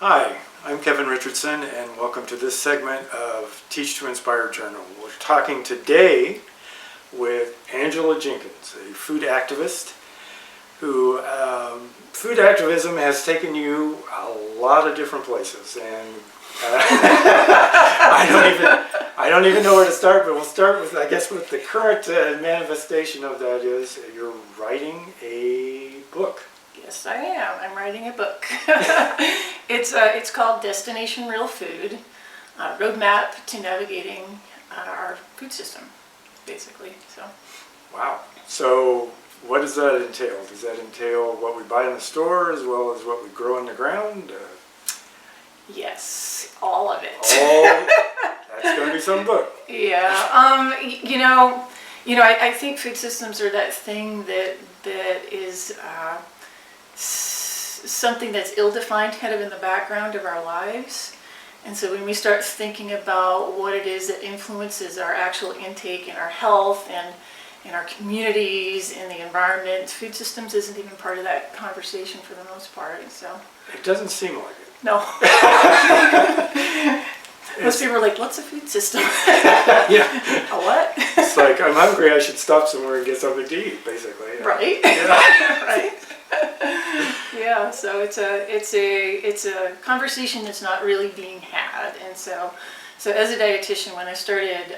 Hi, I'm Kevin Richardson, and welcome to this segment of Teach to Inspire Journal. We're talking today with Angela Jenkins, a food activist who food activism has taken you a lot of different places, and I don't even know where to start, but we'll start with, I guess, what the current manifestation of that is. You're writing a book. Yes, I am. I'm writing a book. It's called Destination Real Food, Roadmap to Navigating Our Food System, basically. So. Wow. So what does that entail? Does that entail what we buy in the store as well as what we grow in the ground? Yes, all of it. That's going to be some book. Yeah. I think food systems are that thing that is something that's ill-defined kind of in the background of our lives. And so when we start thinking about what it is that influences our actual intake and our health and in our communities, in the environment, food systems isn't even part of that conversation for the most part. So it doesn't seem like it. No. Most people are like, what's a food system? Yeah. A what? It's like, I'm hungry, I should stop somewhere and get something to eat, basically. Right. Yeah. Right. Yeah, so it's a conversation that's not really being had. And so as a dietitian, when I started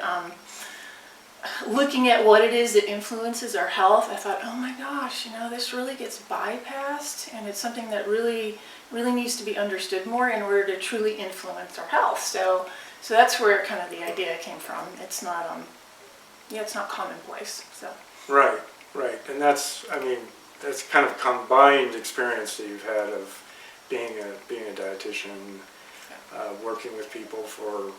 looking at what it is that influences our health, I thought, oh my gosh, this really gets bypassed, and it's something that really needs to be understood more in order to truly influence our health. So that's where kind of the idea came from. It's not it's not commonplace. So Right, and that's kind of combined experience that you've had of being a dietitian, working with people for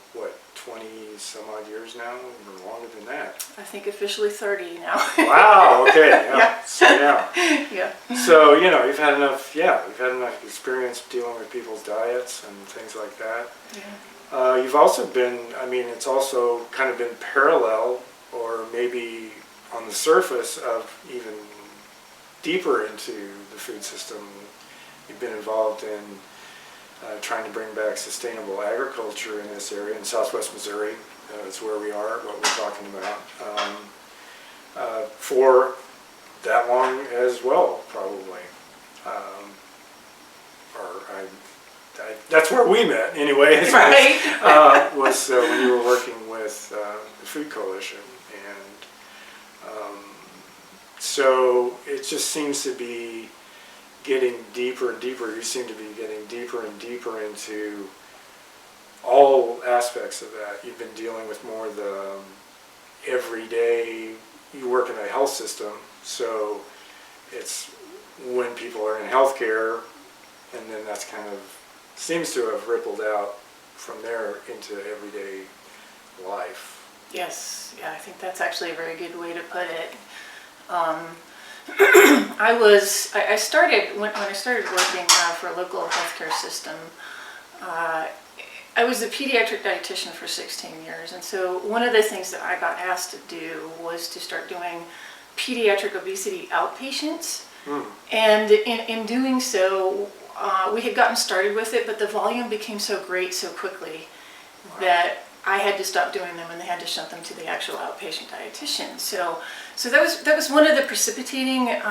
20 some odd years now, or longer than that. I think officially 30 now. Wow. Okay. Yeah. Yeah. So, yeah. Yeah. So you've had enough. Yeah, you've had enough experience dealing with people's diets and things like that. Yeah. You've also been. It's also kind of been parallel, or maybe on the surface of even deeper into the food system. You've been involved in trying to bring back sustainable agriculture in this area, in southwest Missouri. It's where we are, what we're talking about, for that long as well, probably. That's where we met, anyway. Right. Was when you were working with the Food Coalition. And so it just seems to be getting deeper and deeper. You seem to be getting deeper and deeper into all aspects of that. You've been dealing with more the everyday. You work in a health system, so it's when people are in healthcare, and then that's kind of seems to have rippled out from there into everyday life. Yes. Yeah, I think that's actually a very good way to put it. I started when I started working for a local healthcare system. I was a pediatric dietitian for 16 years, and so one of the things that I got asked to do was to start doing pediatric obesity outpatients. And in doing so, we had gotten started with it, but the volume became so great so quickly that I had to stop doing them, and they had to shut them to the actual outpatient dietitian. So that was one of the precipitating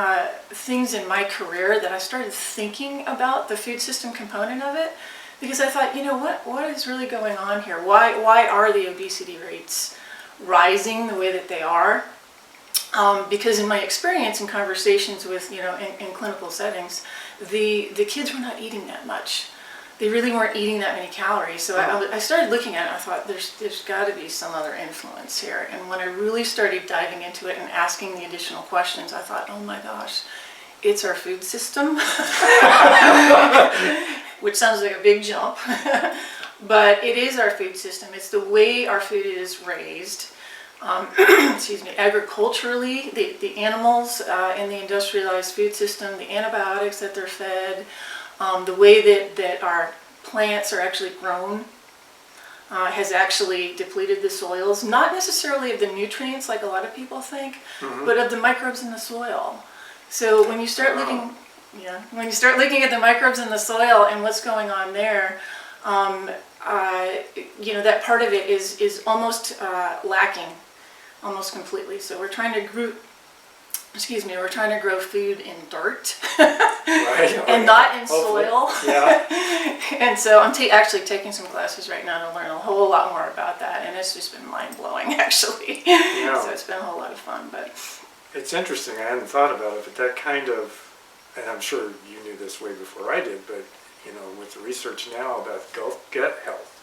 things in my career, that I started thinking about the food system component of it, because I thought, what is really going on here? Why are the obesity rates rising the way that they are? Because in my experience in conversations with in clinical settings, the kids were not eating that much. They really weren't eating that many calories. So I started looking at it, and I thought, there's got to be some other influence here. And when I really started diving into it and asking the additional questions, I thought, oh my gosh, it's our food system, which sounds like a big jump. But it is our food system. It's the way our food is raised. Agriculturally, the animals in the industrialized food system, the antibiotics that they're fed, the way that our plants are actually grown has actually depleted the soils, not necessarily of the nutrients like a lot of people think, but of the microbes in the soil. So when you start looking Yeah, when you start looking at the microbes in the soil and what's going on there, that part of it is almost lacking, almost completely. So we're trying to we're trying to grow food in dirt Right. and not in Hopefully. soil. Yeah. And so I'm actually taking some classes right now to learn a whole lot more about that, and it's just been mind-blowing, actually. Yeah. So it's been a whole lot of fun, but... It's interesting. I hadn't thought about it, but that kind of, and I'm sure you knew this way before I did, but with the research now about gut health,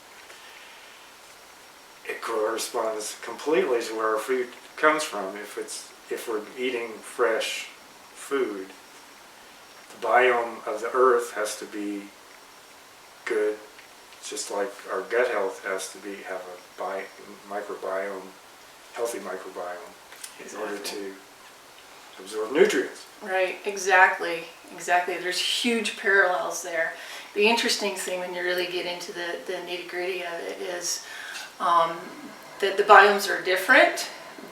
it corresponds completely to where our food comes from. If we're eating fresh food, the biome of the earth has to be good, just like our gut health has to have a microbiome, healthy microbiome, in order to absorb nutrients. Right, exactly. There's huge parallels there. The interesting thing when you really get into the nitty-gritty of it is that the biomes are different,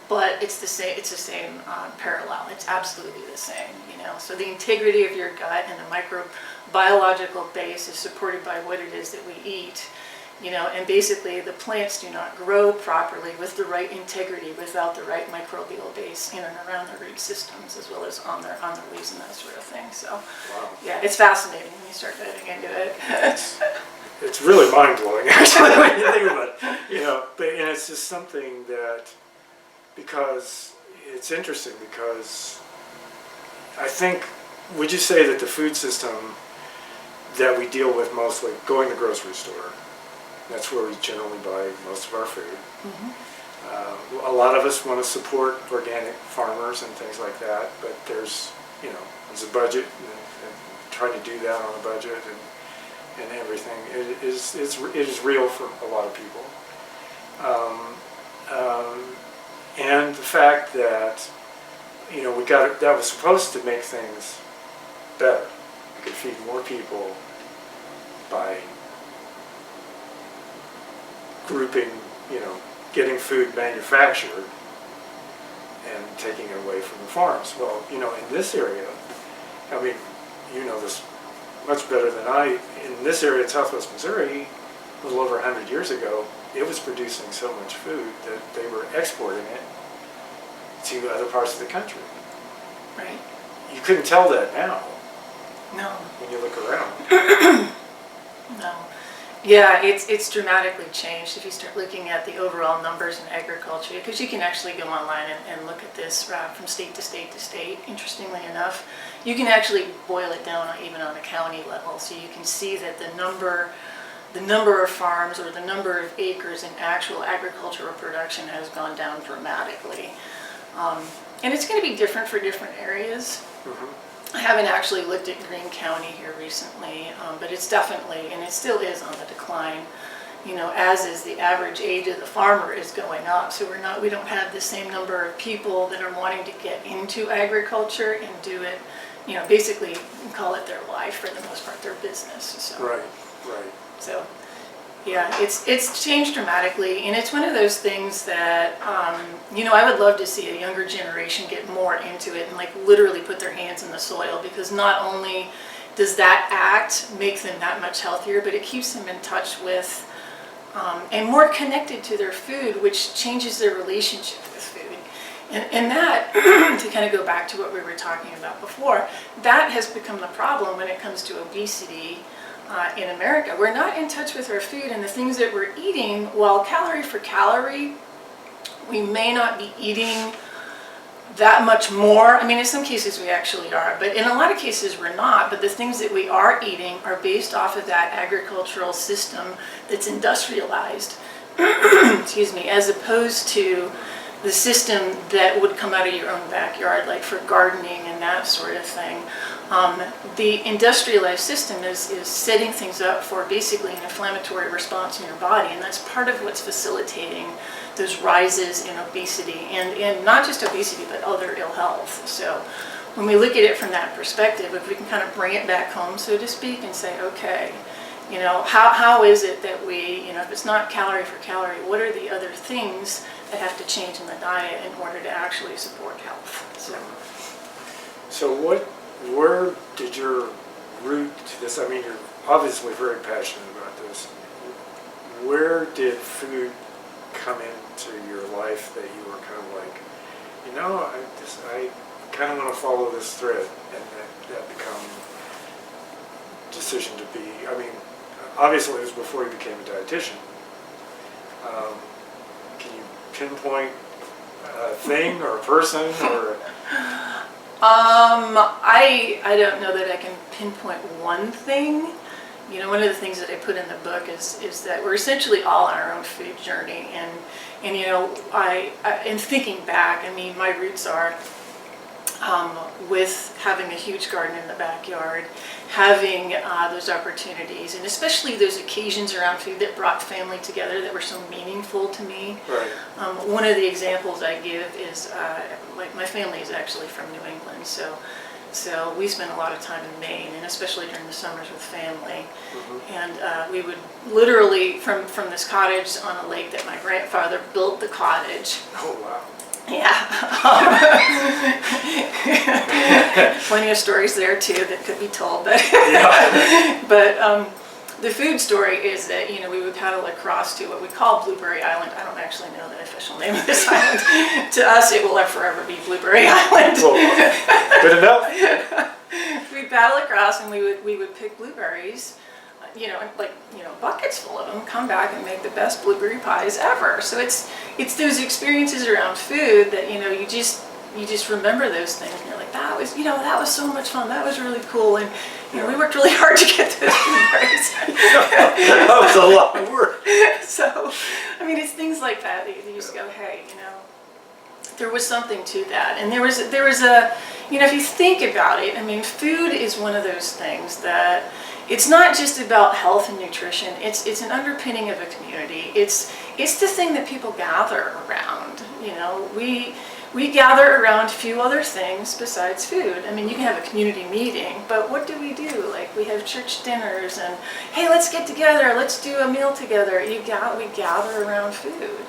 but it's the same. It's the same parallel. It's absolutely the same. So the integrity of your gut and the microbiological base is supported by what it is that we eat. And basically the plants do not grow properly with the right integrity without the right microbial base in and around their root systems, as well as on their leaves and that sort of thing. So, Wow. yeah, it's fascinating when you start diving into it. It's really mind-blowing, actually, when you think about it. And it's just something that, because it's interesting, because I think, would you say that the food system that we deal with mostly, going to the grocery store, that's where we generally buy most of our food. Mm-hmm. A lot of us want to support organic farmers and things like that, but there's a budget, and trying to do that on a budget and everything. It is real for a lot of people. And the fact that that was supposed to make things better. We could feed more people by grouping, getting food manufactured and taking it away from the farms. Well, in this area, I mean, you know this much better than I, in this area in southwest Missouri, a little over 100 years ago, it was producing so much food that they were exporting it to other parts of the country. Right. You couldn't tell that now. No. When you look around. No. Yeah, it's dramatically changed if you start looking at the overall numbers in agriculture, because you can actually go online and look at this from state to state to state. Interestingly enough, you can actually boil it down even on a county level, so you can see that the number of farms or the number of acres in actual agricultural production has gone down dramatically. And it's going to be different for different areas. Mm-hmm. I haven't actually looked at Greene County here recently, but it's definitely, and it still is on the decline, as is the average age of the farmer is going up. So we don't have the same number of people that are wanting to get into agriculture and do it, basically call it their life for the most part, their business. So. Right. So, yeah, it's changed dramatically, and it's one of those things that, I would love to see a younger generation get more into it and literally put their hands in the soil, because not only does that act make them that much healthier, but it keeps them in touch with and more connected to their food, which changes their relationship with food. And that, to kind of go back to what we were talking about before, that has become the problem when it comes to obesity. In America, we're not in touch with our food and the things that we're eating. While calorie for calorie, we may not be eating that much more. I mean, in some cases we actually are, but in a lot of cases we're not. But the things that we are eating are based off of that agricultural system that's industrialized, excuse me, as opposed to the system that would come out of your own backyard, like for gardening and that sort of thing. The industrialized system is setting things up for basically an inflammatory response in your body, and that's part of what's facilitating those rises in obesity, and not just obesity, but other ill health. So when we look at it from that perspective, if we can kind of bring it back home, so to speak, and say, okay, how is it that we, if it's not calorie for calorie, what are the other things that have to change in the diet in order to actually support health? So what where did your root to this? I mean, you're obviously very passionate about this. Where did food come into your life that you were kind of like, I kind of want to follow this thread, and that become decision to be, I mean, obviously it was before you became a dietitian. Can you pinpoint a thing or a person or? I don't know that I can pinpoint one thing. One of the things that I put in the book is that we're essentially all on our own food journey, and I in thinking back, I mean, my roots are with having a huge garden in the backyard, having those opportunities, and especially those occasions around food that brought family together that were so meaningful to me. Right. One of the examples I give is my family is actually from New England, so we spent a lot of time in Maine, and especially during the summers with family. Mm-hmm. And we would literally, from this cottage on a lake that my grandfather built the cottage. Oh, wow. Yeah. Plenty of stories there too that could be told, but yeah. But the food story is that we would paddle across to what we call Blueberry Island. I don't actually know the official name of this island. To us, it will forever be Blueberry Island. Well, good enough. We'd paddle across, and we would pick blueberries. Buckets full of them, come back and make the best blueberry pies ever. So it's those experiences around food that, you just remember those things, and you're like, that was so much fun, that was really cool, and, we worked really hard to get those blueberries. That was a lot of work. So, I mean, it's things like that you just go, hey, there was something to that. And there was a, if you think about it, I mean, food is one of those things that it's not just about health and nutrition. It's an underpinning of a community. It's the thing that people gather around. We gather around a few other things besides food. I mean, you can have a community meeting, but what do? Like, we have church dinners, and hey, let's get together, let's do a meal together. We gather around food.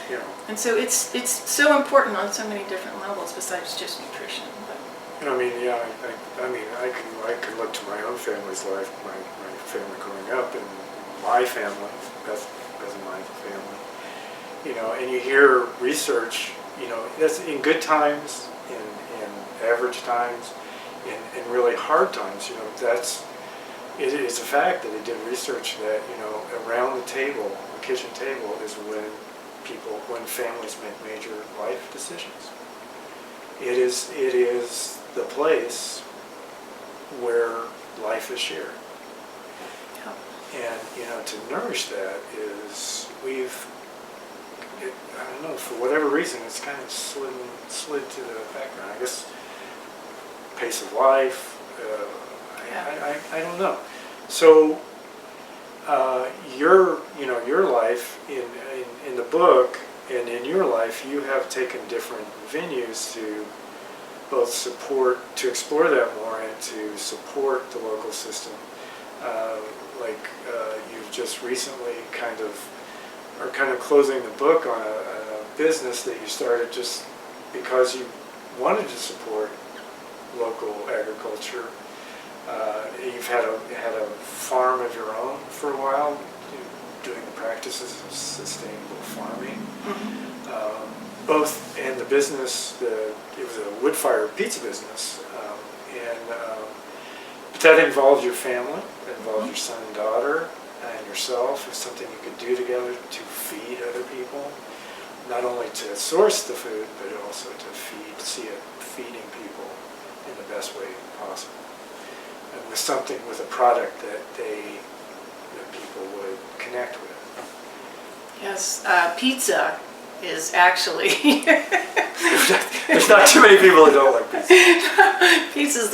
Yeah. And so it's so important on so many different levels besides just nutrition. I mean, yeah, I could look to my own family's life, my family growing up, and my family, that's my family, and you hear research, that's in good times, in average times, in really hard times, it is a fact that they did research that, around the table, the kitchen table, is when families make major life decisions. It is the place where life is shared. Yeah. And, to nourish that is, I don't know, for whatever reason, it's kind of slid to the background. I guess pace of life, I don't know. So, your life in the book and in your life, you have taken different venues to both to explore that more and to support the local system. You've just recently are kind of closing the book on a business that you started just because you wanted to support local agriculture. You've had a farm of your own for a while, doing the practices of sustainable farming. Mm-hmm. Both in the business, it was a wood-fired pizza business, but that involved your family, that involved your son and daughter, and yourself. It's something you could do together to feed other people, not only to source the food, but also to feeding people in the best way possible, and with a product that people would connect with. Yes, pizza is actually there's not too many people who don't like pizza. Pizza is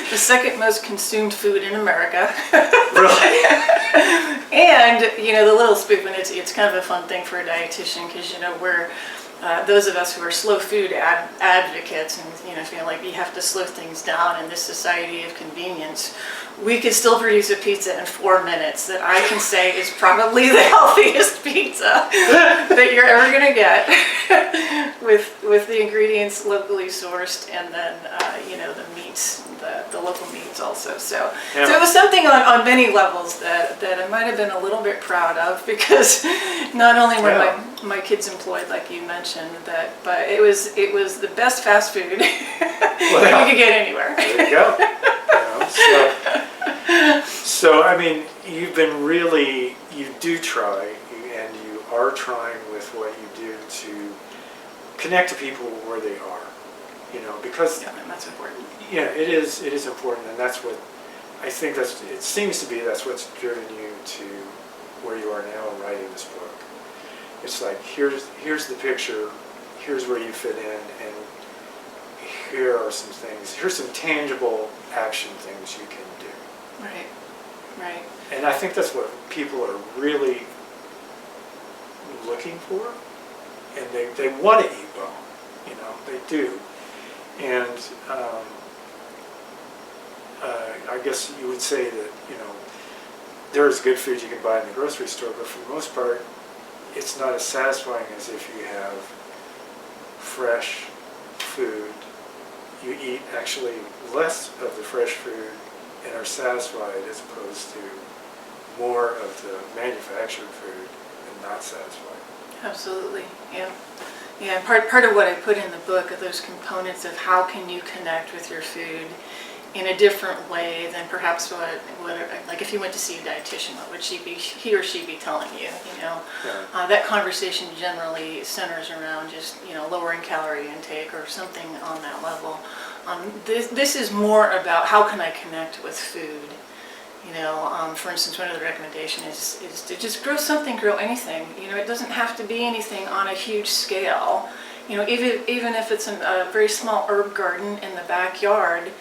the second most consumed food in America. Really? And the little spoon, it's kind of a fun thing for a dietitian, because we're those of us who are slow food advocates, and feel like you have to slow things down in this society of convenience, we could still produce a pizza in 4 minutes that I can say is probably the healthiest pizza that you're ever going to get. with the ingredients locally sourced, and then the meats, the local meats also. So it was something on many levels that I might have been a little bit proud of, because not only were my kids employed, like you mentioned, but it was the best fast food you could get anywhere. There you go. So I mean, you do try, and you are trying with what you do to connect to people where they are, because and that's important. Yeah, it is important, and that's what I think it seems to be that's what's driven you to where you are now in writing this book. It's like, here's the picture, here's where you fit in, and here are some things, here's some tangible action things you can do. Right. And I think that's what people are really looking for, and they want to eat well, they do. And I guess you would say that, there is good food you can buy in the grocery store, but for the most part, it's not as satisfying as if you have fresh food. You eat actually less of the fresh food and are satisfied, as opposed to more of the manufactured food and not satisfied. Absolutely, yeah. Yeah, part of what I put in the book are those components of how can you connect with your food in a different way than perhaps what like if you went to see a dietitian, what would he or she be telling you? That conversation generally centers around just lowering calorie intake or something on that level. This is more about how can I connect with food. For instance, one of the recommendations is to just grow anything. It doesn't have to be anything on a huge scale. Even if it's a very small herb garden in the backyard,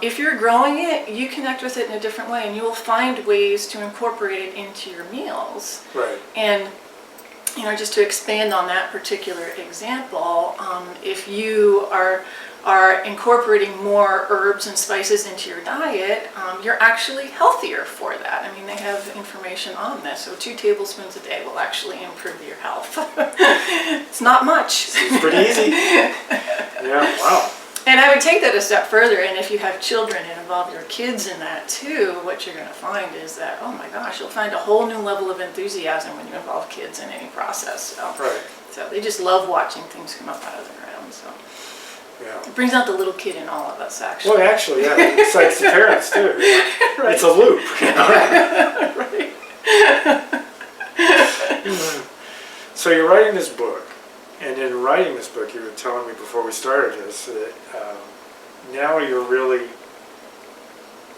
if you're growing it, you connect with it in a different way, and you will find ways to incorporate it into your meals. Right. And just to expand on that particular example, if you are incorporating more herbs and spices into your diet, you're actually healthier for that. I mean, they have information on this. So 2 tablespoons a day will actually improve your health. It's not much. It's pretty easy. Yeah, wow. And I would take that a step further, and if you have children and involve your kids in that too, what you're going to find is that, oh my gosh, you'll find a whole new level of enthusiasm when you involve kids in any process. So they just love watching things come up out of the ground. So yeah. It brings out the little kid in all of us, actually. Well, actually, yeah, it excites the parents too. Right. It's a loop. Right. So you're writing this book. And in writing this book, you were telling me before we started this that now you're really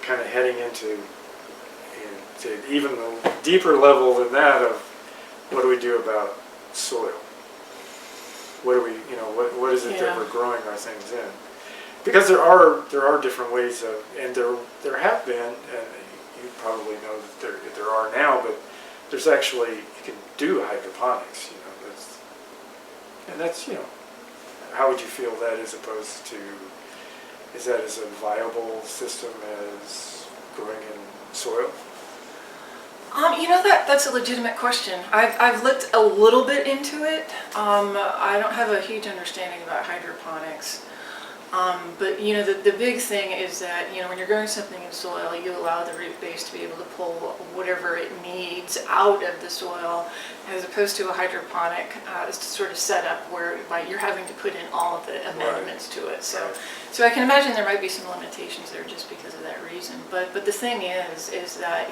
kind of heading into even a deeper level than that of what do we do about soil? What do we, what is it that we're growing our things in? Because there are different ways of, and there have been, and you probably know that there are now, but there's actually, you can do hydroponics. And that's, how would you feel that as opposed to, is that as a viable system as growing in soil? That's a legitimate question. I've looked a little bit into it. I don't have a huge understanding about hydroponics. But the big thing is that when you're growing something in soil, you allow the root base to be able to pull whatever it needs out of the soil, as opposed to a hydroponic sort of setup where you're having to put in all of the amendments to it. So I can imagine there might be some limitations there just because of that reason. But the thing is that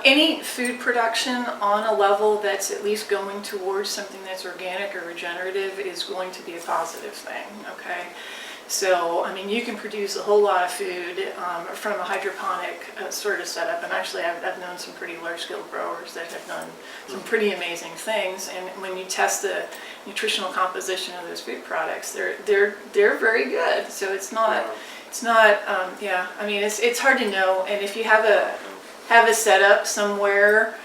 any food production on a level that's at least going towards something that's organic or regenerative is going to be a positive thing, okay? So, I mean, you can produce a whole lot of food from a hydroponic sort of setup, and actually I've known some pretty large-scale growers that have done some pretty amazing things, and when you test the nutritional composition of those food products, they're very good. So it's not, I mean, it's hard to know, and if you have a setup somewhere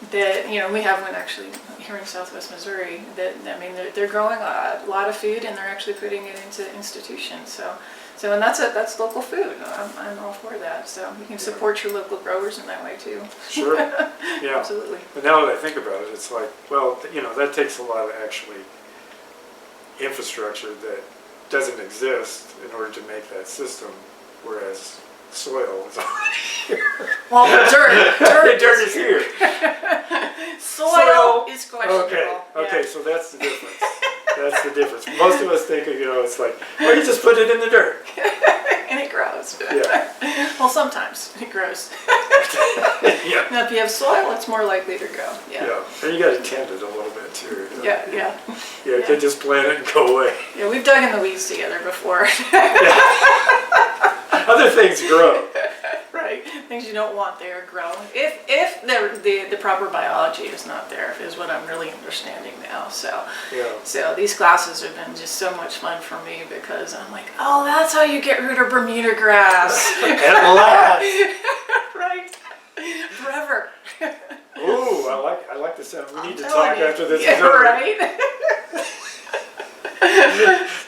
that, we have one actually here in Southwest Missouri that, I mean, they're growing a lot of food and they're actually putting it into institutions. So and that's local food. I'm all for that. So you can support your local growers in that way too. Sure. Yeah. Absolutely. But now that I think about it, it's like, well, that takes a lot of actually infrastructure that doesn't exist in order to make that system, whereas soil is already here. Well, dirt Dirt is here. Soil is questionable. Okay, Yeah. so that's the difference. That's the difference. Most of us think, it's like, well, you just put it in the dirt. And it grows. Yeah. Well, sometimes it grows. Yeah. Now, if you have soil, it's more likely to grow. Yeah. Yeah. And you got to tend it a little bit too. Yeah. Yeah, you can't just plant it and go away. Yeah, we've dug in the weeds together before. Other things grow. Right. Things you don't want there grow. If the proper biology is not there, is what I'm really understanding now. So these classes have been just so much fun for me because I'm like, oh, that's how you get rid of Bermuda grass. At last. Right. Forever. Ooh, I like the sound. We need to telling talk you. after this Yeah, is over. right.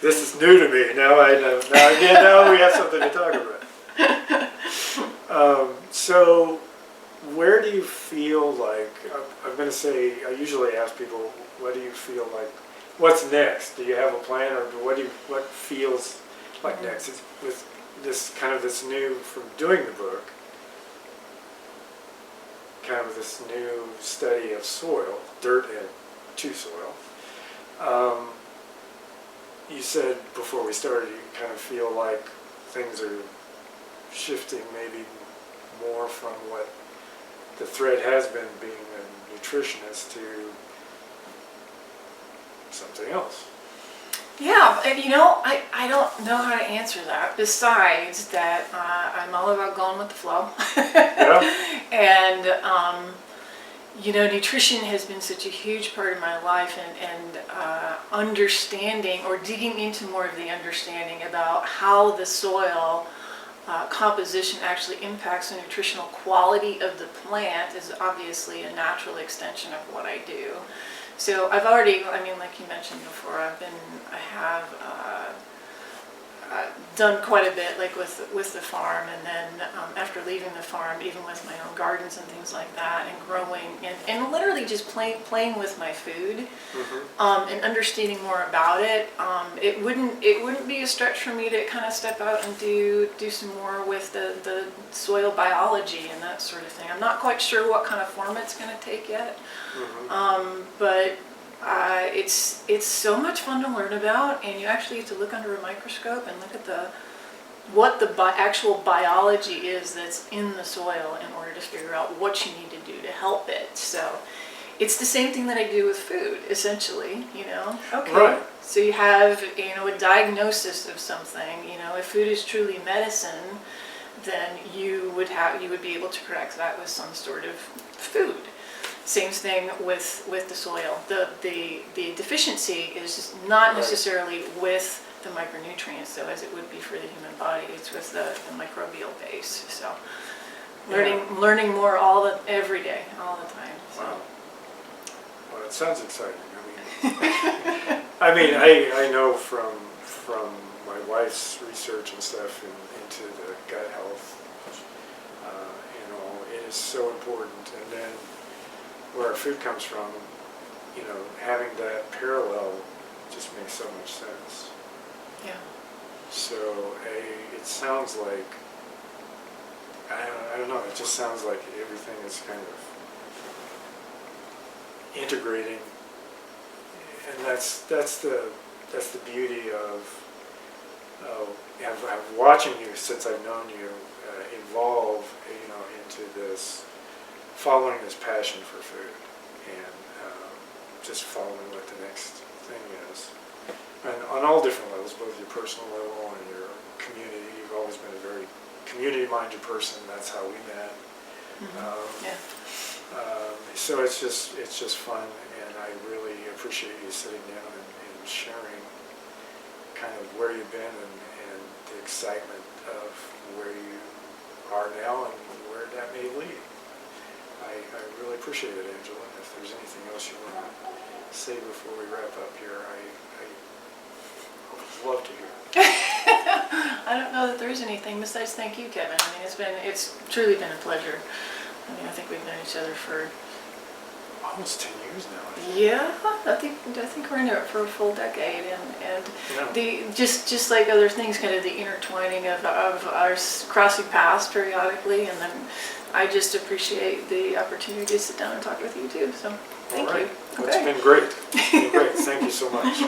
This is new to me. Now I know. Now we have something to talk about. So, where do you feel like, I'm going to say, I usually ask people, what do you feel like, what's next? Do you have a plan, or what feels like next? It's with this new, from doing the book, kind of this new study of soil, dirt and to soil. You said before we started, you kind of feel like things are shifting maybe more from what the thread has been, being a nutritionist, to something else. Yeah, and I don't know how to answer that, besides that I'm all about going with the flow. Yeah. And nutrition has been such a huge part of my life, and understanding, or digging into more of the understanding about how the soil composition actually impacts the nutritional quality of the plant is obviously a natural extension of what I do. So I've already, like you mentioned before, I have done quite a bit, like with the farm, and then after leaving the farm, even with my own gardens and things like that, and growing, and literally just playing with my food, and understanding more about it. It wouldn't be a stretch for me to kind of step out and do some more with the soil biology and that sort of thing. I'm not quite sure what kind of form it's going to take yet, but it's so much fun to learn about, and you actually have to look under a microscope and look at what the actual biology is that's in the soil in order to figure out what you need to do to help it. So it's the same thing that I do with food, essentially. Okay. Right. So you have a diagnosis of something. If food is truly medicine, then you would be able to correct that with some sort of food. Same thing with the soil. The deficiency is just not necessarily with the micronutrients, though, as it would be for the human body. It's with the microbial base. So learning more every day, all the time. So. Wow. Well, it sounds exciting. I know from my wife's research and stuff into the gut health, it is so important. And then where our food comes from, having that parallel just makes so much sense. Yeah. So it sounds like, I don't know, it just sounds like everything is kind of integrating, and that's the beauty of watching you since I've known you evolve, into this, following this passion for food, and just following what the next thing is. And on all different levels, both your personal level and your community. You've always been a very community-minded person. That's how we met. So it's just fun, and I really appreciate you sitting down and sharing kind of where you've been and the excitement of where you are now and where that may lead. I I really appreciate it, Angela. And if there's anything else you want to say before we wrap up here, I would love to hear. I don't know that there's anything besides thank you, Kevin. I mean, it's truly been a pleasure. I mean, I think we've known each other for almost 10 years now. yeah. I think we're in it for a full decade, and Yeah. the just like other things, kind of the intertwining of our crossing paths periodically, and then I just appreciate the opportunity to sit down and talk with you too. So thank All right. you. Well, it's been great. It's been great. Thank you so much.